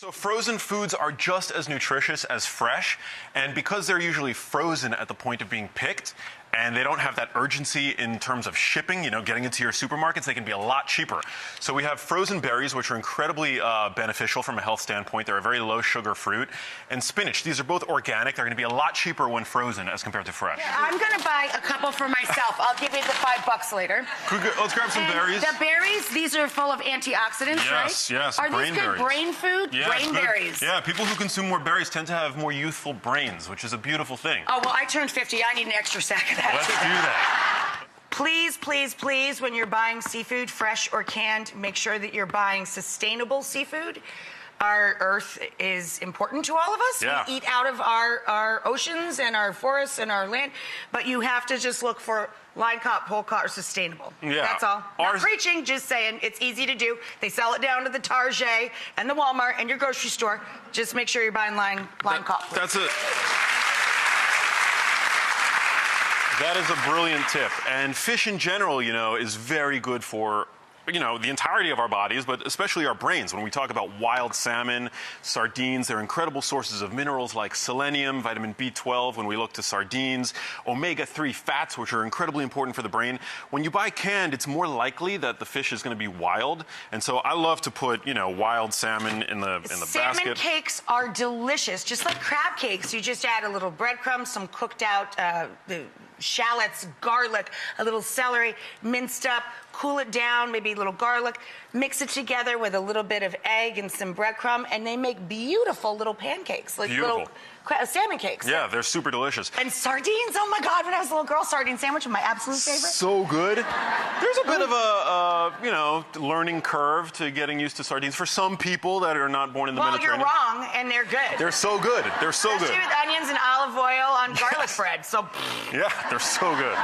So frozen foods are just as nutritious as fresh, and because they're usually frozen at the point of being picked, and they don't have that urgency in terms of shipping, getting into your supermarkets, they can be a lot cheaper. So we have frozen berries, which are incredibly beneficial from a health standpoint. They're a very low sugar fruit. And spinach, these are both organic. They're going to be a lot cheaper when frozen as compared to fresh. Yeah, I'm going to buy a couple for myself. I'll give you the $5 later. Let's grab some berries. The berries, these are full of antioxidants, right? Yes, Are brain these good berries. Brain food? Yeah, brain berries. Yeah, people who consume more berries tend to have more youthful brains, which is a beautiful thing. Oh, well, I turned 50. I need an extra sack of that. Let's do that. Please, please, please, when you're buying seafood, fresh or canned, make sure that you're buying sustainable seafood. Our earth is important to all of us. Yeah. We eat out of our oceans and our forests and our land, but you have to just look for line caught, pole caught, or sustainable. Yeah. That's all. Not preaching, just saying. It's easy to do. They sell it down to the Target and the Walmart and your grocery store. Just make sure you're buying line caught. That's it. That is a brilliant tip. And fish in general, is very good for, the entirety of our bodies, but especially our brains. When we talk about wild salmon, sardines, they're incredible sources of minerals like selenium, vitamin B12 when we look to sardines, omega-3 fats, which are incredibly important for the brain. When you buy canned, it's more likely that the fish is going to be wild. And so I love to put, wild salmon in the basket. Salmon cakes are delicious. Just like crab cakes, you just add a little breadcrumbs, some cooked out shallots, garlic, a little celery, minced up, cool it down, maybe a little garlic, mix it together with a little bit of egg and some breadcrumb, and they make beautiful little pancakes, like little salmon cakes. Yeah, they're super delicious. And sardines, oh my God, when I was a little girl, sardine sandwich was my absolute favorite. So good. There's a bit of a, learning curve to getting used to sardines for some people that are not born in the Mediterranean. Well, you're wrong, and they're good. They're so good. They're so good. Especially with onions and olive oil on garlic bread, so. Yeah, they're so good.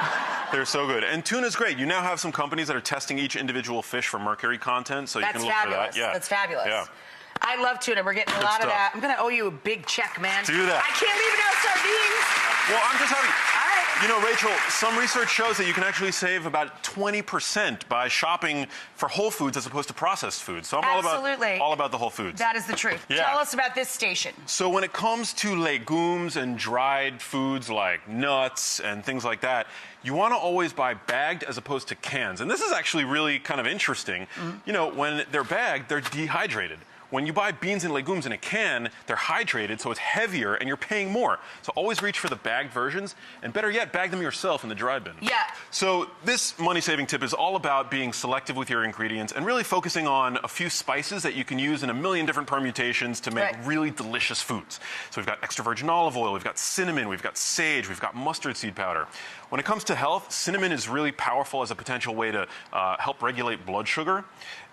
They're so good. And tuna's great. You now have some companies that are testing each individual fish for mercury content, so you can look for that. Yeah. That's fabulous. Yeah. I love tuna. We're getting a lot of that. I'm going to owe you a big check, man. Do that. I can't leave it out sardines. Well, I'm just happy. All right. Rachel, some research shows that you can actually save about 20% by shopping for whole foods as opposed to processed foods. So I'm all about the whole foods. That is the truth. Yeah. Tell us about this station. So when it comes to legumes and dried foods like nuts and things like that, you want to always buy bagged as opposed to cans. And this is actually really kind of interesting. Mm-hmm. When they're bagged, they're dehydrated. When you buy beans and legumes in a can, they're hydrated, so it's heavier, and you're paying more. So always reach for the bagged versions, and better yet, bag them yourself in the dry bin. Yeah. So this money-saving tip is all about being selective with your ingredients and really focusing on a few spices that you can use in a million different permutations to make really delicious foods. So we've got extra virgin olive oil, we've got cinnamon, we've got sage, we've got mustard seed powder. When it comes to health, cinnamon is really powerful as a potential way to help regulate blood sugar.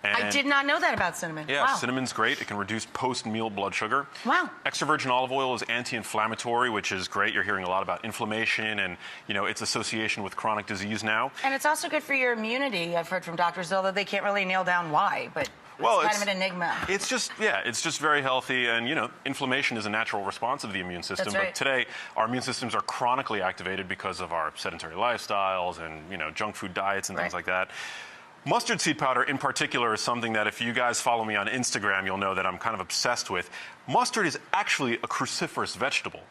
And I did not know that about cinnamon. Yeah, wow. Cinnamon's great. It can reduce post-meal blood sugar. Wow. Extra virgin olive oil is anti-inflammatory, which is great. You're hearing a lot about inflammation and, its association with chronic disease now. And it's also good for your immunity. I've heard from doctors, although they can't really nail down why, but it's kind of an enigma. It's just very healthy. And, inflammation is a natural response of the immune system. That's right. But today, our immune systems are chronically activated because of our sedentary lifestyles and, junk food diets and things like that. Mustard seed powder in particular is something that if you guys follow me on Instagram, you'll know that I'm kind of obsessed with. Mustard is actually a cruciferous vegetable.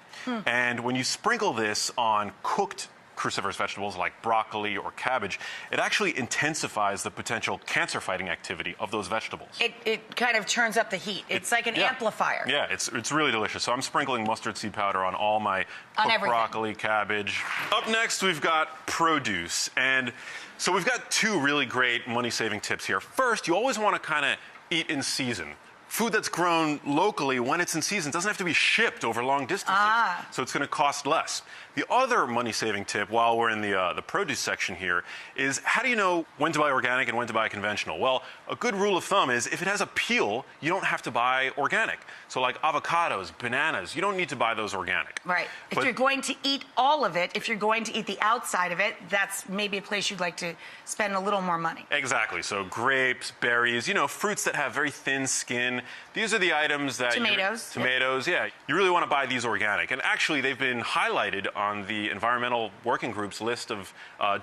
And when you sprinkle this on cooked cruciferous vegetables like broccoli or cabbage, it actually intensifies the potential cancer-fighting activity of those vegetables. It kind of turns up the heat. It's like an amplifier. Yeah, it's really delicious. So I'm sprinkling mustard seed powder on all my cooked broccoli, cabbage. Up next, we've got produce. And so we've got two really great money-saving tips here. First, you always want to kind of eat in season. Food that's grown locally when it's in season doesn't have to be shipped over long distances, so it's going to cost less. The other money-saving tip, while we're in the produce section here, is how do you know when to buy organic and when to buy conventional? Well, a good rule of thumb is if it has a peel, you don't have to buy organic. So like avocados, bananas, you don't need to buy those organic. Right. If you're going to eat all of it, if you're going to eat the outside of it, that's maybe a place you'd like to spend a little more money. Exactly. So grapes, berries, fruits that have very thin skin. These are the items that tomatoes, yeah. You really want to buy these organic. And actually, they've been highlighted on the Environmental Working Group's list of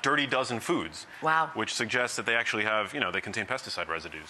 dirty dozen foods. Wow. Which suggests that they actually have, they contain pesticide residues.